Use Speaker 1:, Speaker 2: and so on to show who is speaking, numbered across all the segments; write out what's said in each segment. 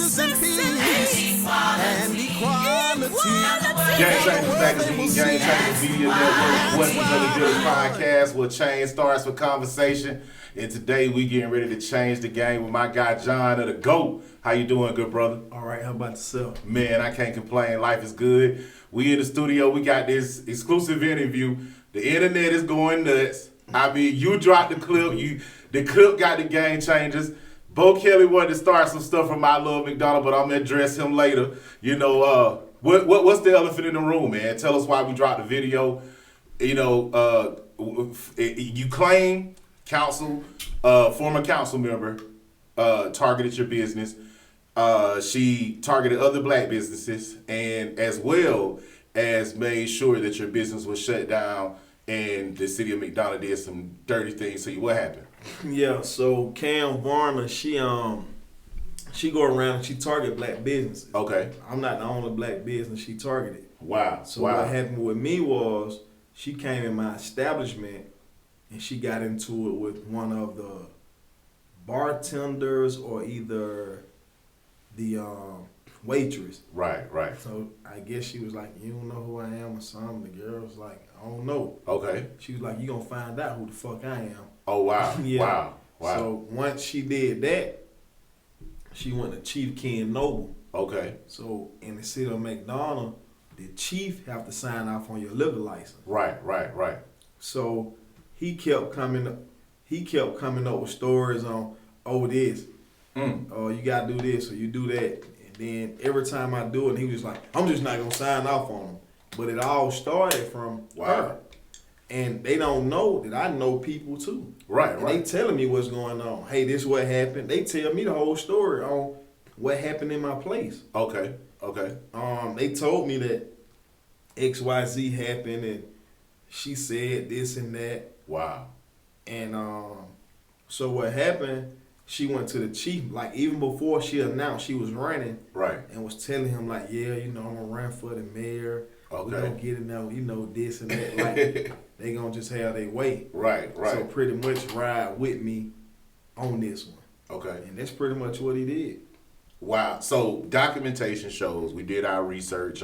Speaker 1: justice and peace and equality.
Speaker 2: Game Changers Magazine, Game Changers Media Network, Western Really Good podcast where change starts with conversation. And today we getting ready to change the game with my guy John of the GOAT. How you doing, good brother?
Speaker 3: All right, how about yourself?
Speaker 2: Man, I can't complain. Life is good. We in the studio. We got this exclusive interview. The internet is going nuts. I mean, you dropped the clip. The clip got the Game Changers. Bo Kelly wanted to start some stuff from my little McDonough, but I'm gonna address him later. You know, what's the elephant in the room, man? Tell us why we dropped the video. You know, you claim former council member targeted your business. She targeted other black businesses and as well as made sure that your business was shut down and the city of McDonough did some dirty things to you. What happened?
Speaker 3: Yeah, so Cam Varner, she go around and she target black businesses.
Speaker 2: Okay.
Speaker 3: I'm not the only black business she targeted.
Speaker 2: Wow.
Speaker 3: So what happened with me was she came in my establishment and she got into it with one of the bartenders or either the waitress.
Speaker 2: Right.
Speaker 3: So I guess she was like, you don't know who I am or something. The girl was like, I don't know.
Speaker 2: Okay.
Speaker 3: She was like, you gonna find out who the fuck I am.
Speaker 2: Oh, wow.
Speaker 3: Yeah.
Speaker 2: Wow.
Speaker 3: So once she did that, she went to Chief Ken Noble.
Speaker 2: Okay.
Speaker 3: So in the city of McDonough, the chief have to sign off on your liquor license.
Speaker 2: Right.
Speaker 3: So he kept coming up with stories on, this. You gotta do this or you do that. And then every time I do it, he was just like, I'm just not gonna sign off on them. But it all started from her. And they don't know that I know people too.
Speaker 2: Right.
Speaker 3: They telling me what's going on. Hey, this is what happened. They tell me the whole story on what happened in my place.
Speaker 2: Okay.
Speaker 3: They told me that XYZ happened and she said this and that.
Speaker 2: Wow.
Speaker 3: And so what happened, she went to the chief, like even before she announced she was running. Right. And was telling him like, yeah, I'm gonna run for the mayor.
Speaker 2: Okay.
Speaker 3: We're gonna get it now, this and that. Like they gonna just have their way.
Speaker 2: Right.
Speaker 3: So pretty much ride with me on this one.
Speaker 2: Okay.
Speaker 3: And that's pretty much what he did.
Speaker 2: Wow. So documentation shows, we did our research.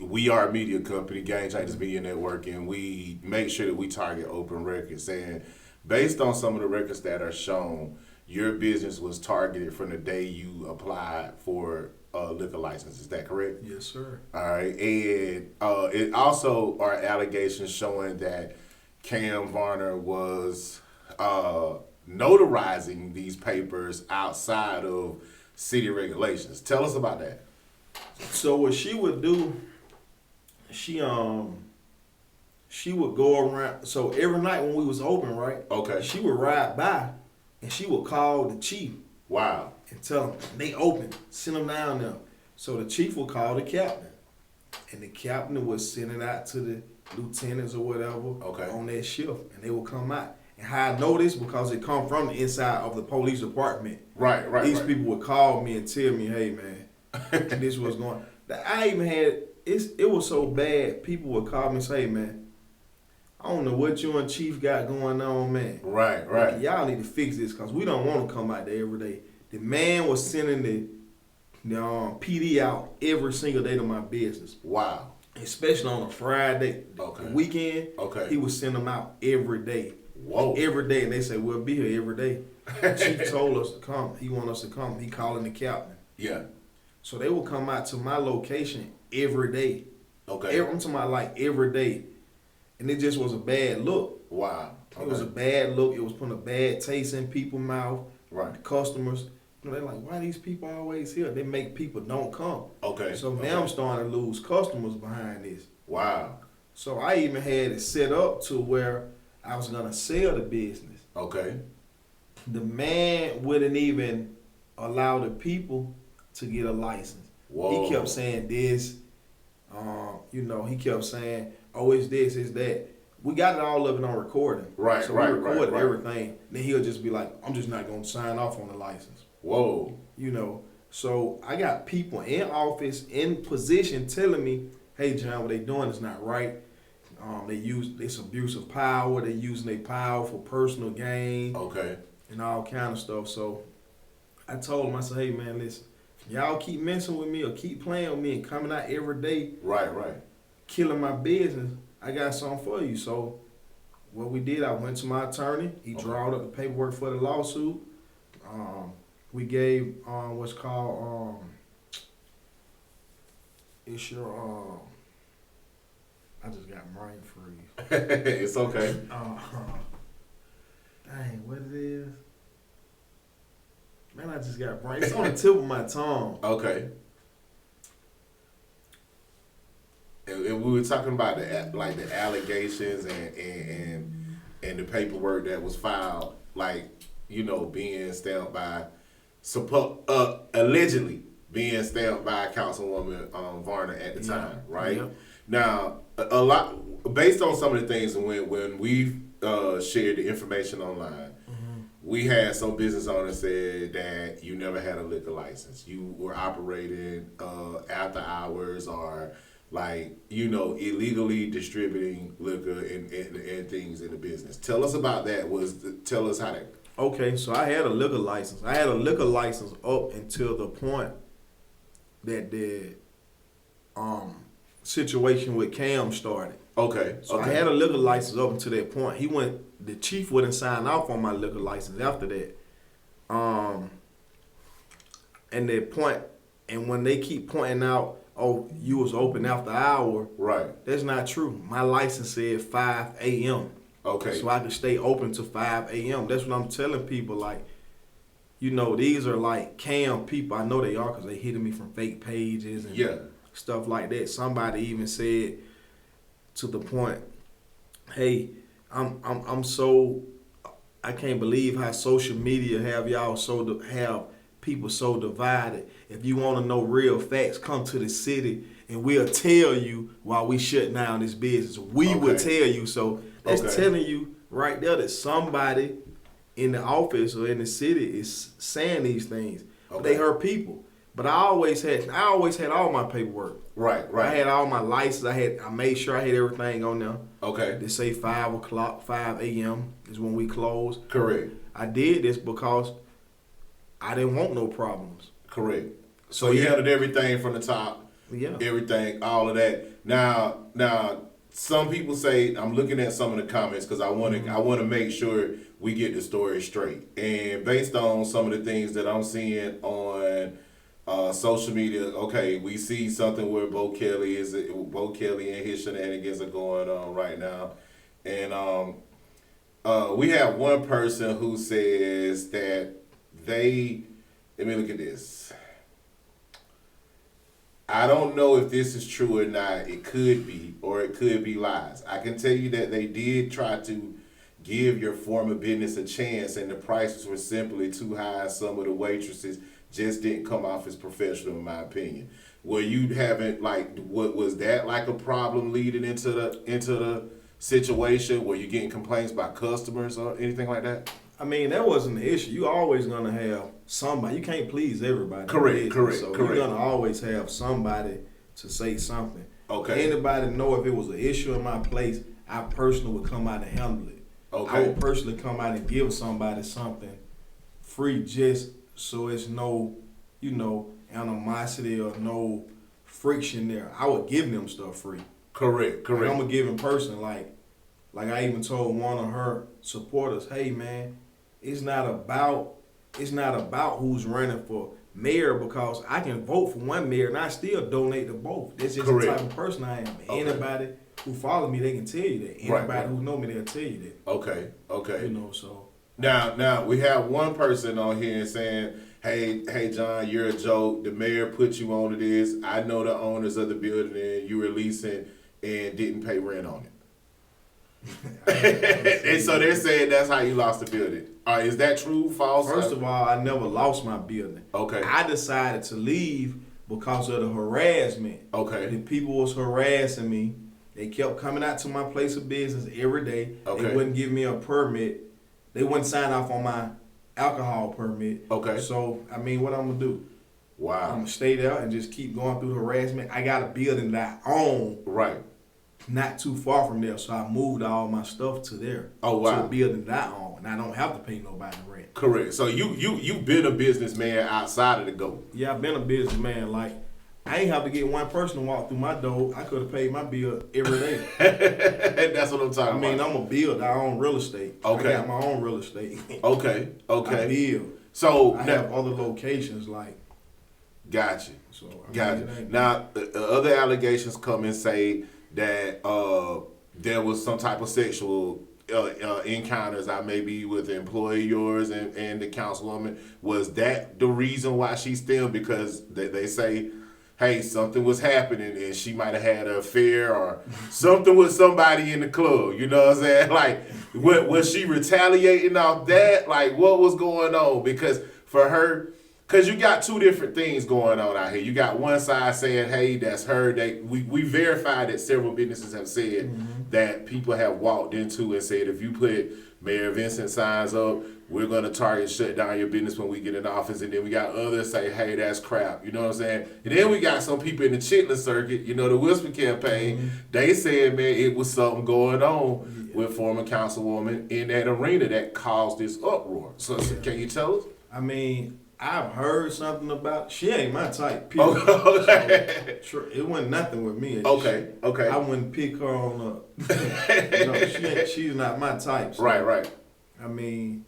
Speaker 2: We are a media company, Game Changers Media Network, and we make sure that we target open records. And based on some of the records that are shown, your business was targeted from the day you applied for a liquor license. Is that correct?
Speaker 3: Yes, sir.
Speaker 2: All right. And it also are allegations showing that Cam Varner was notarizing these papers outside of city regulations. Tell us about that.
Speaker 3: So what she would do, she would go around. So every night when we was open, right?
Speaker 2: Okay.
Speaker 3: She would ride by, and she would call the chief.
Speaker 2: Wow.
Speaker 3: And tell them they open, send them down there. So the chief would call the captain, and the captain would send it out to the lieutenants or whatever on that shift, and they would come out. And how I know this because it come from the inside of the police department. Right. These people would call me and tell me, hey man, this was going. I even had it was so bad. People would call me and say, hey man, I don't know what you and Chief got going on, man. Right. Like, y'all need to fix this because we don't want to come out there every day. The man was sending the PD out every single day to my business. Wow. Especially on a Friday, the weekend. Okay. He would send them out every day. Whoa. Every day. And they say, we'll be here every day. Chief told us to come. He want us to come. He calling the captain. Yeah. So they would come out to my location every day. Okay. I'm talking about like every day. And it just was a bad look. Wow. Okay. It was a bad look. It was putting a bad taste in people's mouth. Right. The customers. They're like, why these people always here? They make people don't come. Okay. So now I'm starting to lose customers behind this. Wow. So I even had it set up to where I was going to sell the business. Okay. The man wouldn't even allow the people to get a license. Whoa. He kept saying this. He kept saying, oh, it's this, it's that. We got it all of it on recording. Right, so we recorded everything. Then he'll just be like, I'm just not going to sign off on the license. Whoa. So I got people in office, in position, telling me, hey, John, what they doing is not right. They use this abuse of power. They using their power for personal gain. Okay. And all kind of stuff. So I told him, I said, hey man, listen, y'all keep messing with me or keep playing with me and coming out every day,
Speaker 2: right,
Speaker 3: killing my business, I got something for you. So what we did, I went to my attorney. He drawed up the paperwork for the lawsuit. We gave what's called it's your I just got brain freeze.
Speaker 2: It's okay.
Speaker 3: Dang, what it is? Man, I just got brain. It's on the tip of my tongue.
Speaker 2: Okay. And we were talking about the allegations and the paperwork that was filed, being stamped by allegedly being stamped by Councilwoman Varner at the time, right? Yep. Now, a lot based on some of the things when we've shared the information online. We had some business owners said that you never had a liquor license. You were operating after hours or illegally distributing liquor and things in the business. Tell us about that. Tell us how that.
Speaker 3: Okay, so I had a liquor license. I had a liquor license up until the point that the situation with Cam started.
Speaker 2: Okay.
Speaker 3: So I had a liquor license up until that point. The chief wouldn't sign off on my liquor license after that. And that point, and when they keep pointing out, oh, you was open after hour.
Speaker 2: Right.
Speaker 3: That's not true. My license said 5 a.m.
Speaker 2: Okay.
Speaker 3: So I could stay open to 5 a.m. That's what I'm telling people. These are Cam people. I know they are because they hitting me from fake pages and stuff like that. Somebody even said to the point, hey, I'm so, I can't believe how social media have people so divided. If you want to know real facts, come to the city and we'll tell you while we shut down this business. We will tell you. So that's telling you right there that somebody in the office or in the city is saying these things. Okay. They hurt people. But I always had all my paperwork.
Speaker 2: Right.
Speaker 3: I had all my license. I made sure I had everything on there.
Speaker 2: Okay.
Speaker 3: They say 5 a.m. is when we close.
Speaker 2: Correct.
Speaker 3: I did this because I didn't want no problems.
Speaker 2: Correct. So you handled everything from the top.
Speaker 3: Yeah.
Speaker 2: Everything, all of that. Now, some people say, I'm looking at some of the comments because I want to make sure we get the story straight. And based on some of the things that I'm seeing on social media, okay, we see something where Bo Kelly and his shenanigans are going on right now. And we have one person who says that let me look at this. I don't know if this is true or not. It could be, or it could be lies. I can tell you that they did try to give your former business a chance and the prices were simply too high. Some of the waitresses just didn't come off as professional, in my opinion. Were you having what was that like a problem leading into the situation? Were you getting complaints by customers or anything like that?
Speaker 3: I mean, that wasn't the issue. You always gonna have somebody. You can't please everybody.
Speaker 2: Correct.
Speaker 3: So you're gonna always have somebody to say something.
Speaker 2: Okay.
Speaker 3: Anybody know if it was an issue in my place, I personally would come out and handle it.
Speaker 2: Okay.
Speaker 3: I would personally come out and give somebody something free just so it's no, animosity or no friction there. I would give them stuff free.
Speaker 2: Correct.
Speaker 3: I'm a giving person. Like I even told one of her supporters, hey man, it's not about who's running for mayor because I can vote for one mayor and I still donate to both. That's just the type of person I am. Okay. Anybody who follow me, they can tell you that. Anybody who know me, they'll tell you that.
Speaker 2: Okay.
Speaker 3: So.
Speaker 2: Now we have one person on here saying, hey John, you're a joke. The mayor put you onto this. I know the owners of the building and you were leasing and didn't pay rent on it. And so they're saying that's how you lost the building. Is that true, false?
Speaker 3: First of all, I never lost my building.
Speaker 2: Okay.
Speaker 3: I decided to leave because of the harassment.
Speaker 2: Okay.
Speaker 3: The people was harassing me. They kept coming out to my place of business every day.
Speaker 2: Okay.
Speaker 3: They wouldn't give me a permit. They wouldn't sign off on my alcohol permit.
Speaker 2: Okay.
Speaker 3: So, I mean, what I'm going to do?
Speaker 2: Wow.
Speaker 3: I'm going to stay there and just keep going through the harassment. I got a building that I own.
Speaker 2: Right.
Speaker 3: not too far from there, so I moved all my stuff to there.
Speaker 2: Oh, wow.
Speaker 3: To a building that I own, and I don't have to pay nobody rent.
Speaker 2: Correct. So you've been a businessman outside of the GO.
Speaker 3: Yeah, I've been a businessman. Like, I ain't have to get one person to walk through my door. I could have paid my bill every day.
Speaker 2: That's what I'm talking about.
Speaker 3: I mean, I'm a builder. I own real estate.
Speaker 2: Okay.
Speaker 3: I got my own real estate.
Speaker 2: Okay.
Speaker 3: I build.
Speaker 2: So
Speaker 3: I have other locations, like.
Speaker 2: Gotcha.
Speaker 3: So
Speaker 2: Gotcha. Now, other allegations come and say that there was some type of sexual encounters, maybe with an employee of yours and the councilwoman. Was that the reason why she's still? Because they say, hey, something was happening and she might have had an affair or something with somebody in the club. You know what I'm saying? Like, was she retaliating off that? Like, what was going on? Because for her, because you got two different things going on out here. You got one side saying, hey, that's her. We verified that several businesses have said that people have walked into and said, if you put Mayor Vincent signs up, we're going to target shut down your business when we get in office. And then we got others say, hey, that's crap. You know what I'm saying? And then we got some people in the chitlin circuit, you know, the Whisper campaign. They said, man, it was something going on with former councilwoman in that arena that caused this uproar. So can you tell us?
Speaker 3: I mean, I've heard something about. She ain't my type. Period.
Speaker 2: Okay.
Speaker 3: So, it wasn't nothing with me.
Speaker 2: Okay. I
Speaker 3: wouldn't pick her on up. She's not my type. So,
Speaker 2: right.
Speaker 3: I mean,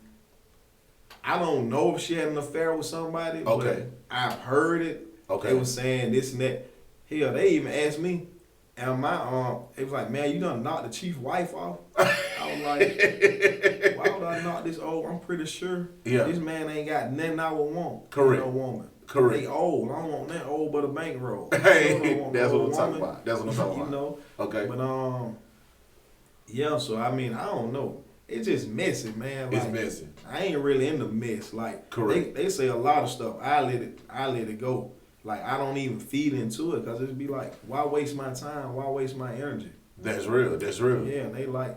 Speaker 3: I don't know if she had an affair with somebody.
Speaker 2: Okay.
Speaker 3: But I've heard it. Okay. They was saying this and that. Hell, they even asked me. And my it was like, man, you done knocked the chief's wife off? I was like, why would I knock this old? I'm pretty sure this man ain't got nothing I would want.
Speaker 2: Correct.
Speaker 3: No woman.
Speaker 2: Correct.
Speaker 3: They old. I don't want that old but a bankroll.
Speaker 2: Hey, that's what I'm talking about. That's what I'm talking about.
Speaker 3: You know?
Speaker 2: Okay.
Speaker 3: But yeah, so I mean, I don't know. It's just messy, man. Like,
Speaker 2: it's messy.
Speaker 3: I ain't really into mess. Like,
Speaker 2: correct.
Speaker 3: They say a lot of stuff. I let it go. Like, I don't even feed into it because it'd be like, why waste my time? Why waste my energy?
Speaker 2: That's real. That's real.
Speaker 3: Yeah, and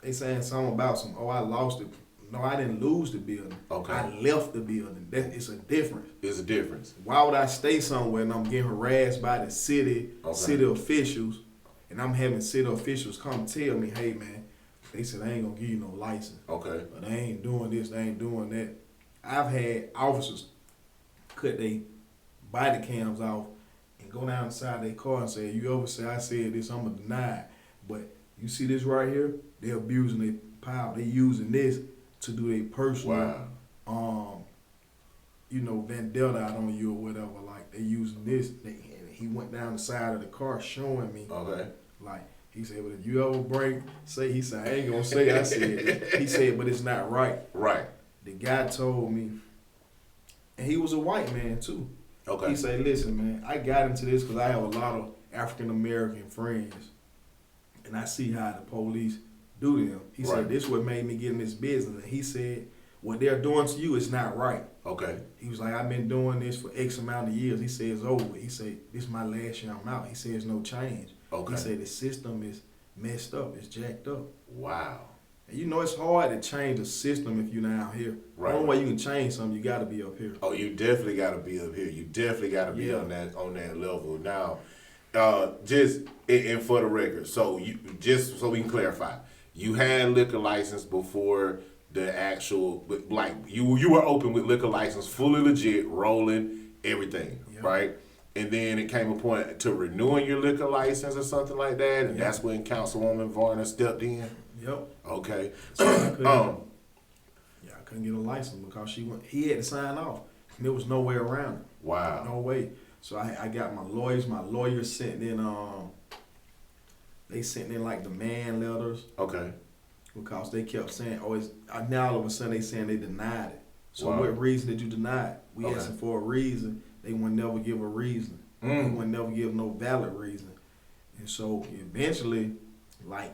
Speaker 3: they saying something about I lost it. No, I didn't lose the building.
Speaker 2: Okay.
Speaker 3: I left the building. It's a difference.
Speaker 2: It's a difference.
Speaker 3: Why would I stay somewhere and I'm getting harassed by the city officials, and I'm having city officials come tell me, hey, man, they said they ain't going to give you no license.
Speaker 2: Okay.
Speaker 3: But they ain't doing this, they ain't doing that. I've had officers cut they body cams off and go down inside their car and say, you ever say I said this, I'm going to deny it. But you see this right here? They're abusing their power. They using this to do their personal, vendetta out on you or whatever. Like, they using this. And he went down the side of the car showing me.
Speaker 2: Okay.
Speaker 3: Like, he said, but if you ever break, he said, I ain't going to say I said it. He said, but it's not right.
Speaker 2: Right.
Speaker 3: The guy told me, and he was a white man too.
Speaker 2: Okay.
Speaker 3: He said, listen, man, I got into this because I have a lot of African-American friends, and I see how the police do them. He said, this is what made me get in this business. And he said, what they're doing to you is not right.
Speaker 2: Okay.
Speaker 3: He was like, I've been doing this for X amount of years. He said, it's over. He said, this is my last year I'm out. He said, there's no change.
Speaker 2: Okay.
Speaker 3: He said, the system is messed up. It's jacked up.
Speaker 2: Wow.
Speaker 3: And you know, it's hard to change the system if you're not out here.
Speaker 2: Right.
Speaker 3: The only way you can change something, you got to be up here.
Speaker 2: Oh, you definitely got to be up here. You definitely got to be on that level. Now, just and for the record, so we can clarify, you had liquor license before the actual, like you were open with liquor license, fully legit, rolling everything, right? And then it came a point to renewing your liquor license or something like that, and that's when Councilwoman Varner stepped in.
Speaker 3: Yep.
Speaker 2: Okay.
Speaker 3: So I couldn't get a license because he had to sign off. And there was no way around it.
Speaker 2: Wow.
Speaker 3: No way. So I got my lawyers. My lawyers sent in they sent in like demand letters.
Speaker 2: Okay.
Speaker 3: Because they kept saying, now all of a sudden they saying they denied it. So what reason did you deny it? We asking for a reason. They would never give a reason. They would never give no valid reason. And so eventually, like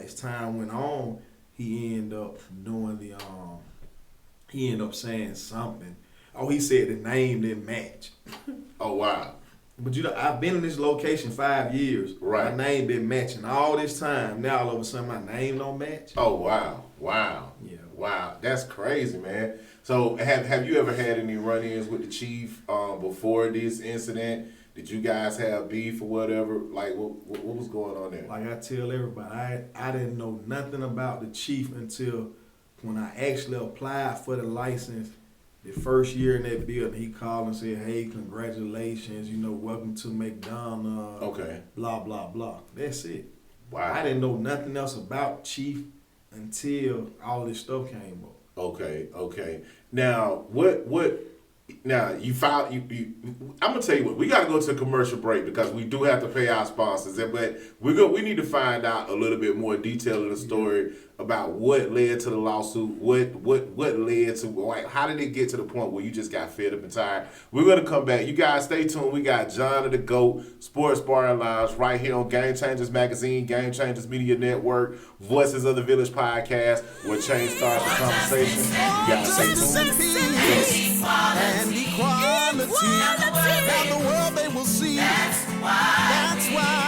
Speaker 3: as time went on, he ended up doing he ended up saying something. He said the name didn't match.
Speaker 2: Oh, wow.
Speaker 3: But I've been in this location 5 years.
Speaker 2: Right.
Speaker 3: My name been matching all this time. Now all of a sudden my name don't match.
Speaker 2: Oh, wow. Wow.
Speaker 3: Yeah.
Speaker 2: Wow. That's crazy, man. So have you ever had any run-ins with the chief before this incident? Did you guys have beef or whatever? Like, what was going on there?
Speaker 3: Like I tell everybody, I didn't know nothing about the chief until when I actually applied for the license. The first year in that building, he called and said, "Hey, congratulations, welcome to McDonough."
Speaker 2: Okay.
Speaker 3: Blah, blah, blah. That's it.
Speaker 2: Wow.
Speaker 3: I didn't know nothing else about chief until all this stuff came up.
Speaker 2: Okay. Now, now you filed. I'm gonna tell you what. We gotta go to a commercial break because we do have to pay our sponsors. But we need to find out a little bit more detail in the story about what led to the lawsuit. What led to, like, how did it get to the point where you just got fed up and tired? We're gonna come back. You guys stay tuned. We got John of the GOAT Sports Bar and Lounge right here on Game Changers Magazine, Game Changers Media Network, Voices of the Village podcast, where change starts the conversation. You guys stay tuned.
Speaker 1: And equality. Now the world they will see. That's why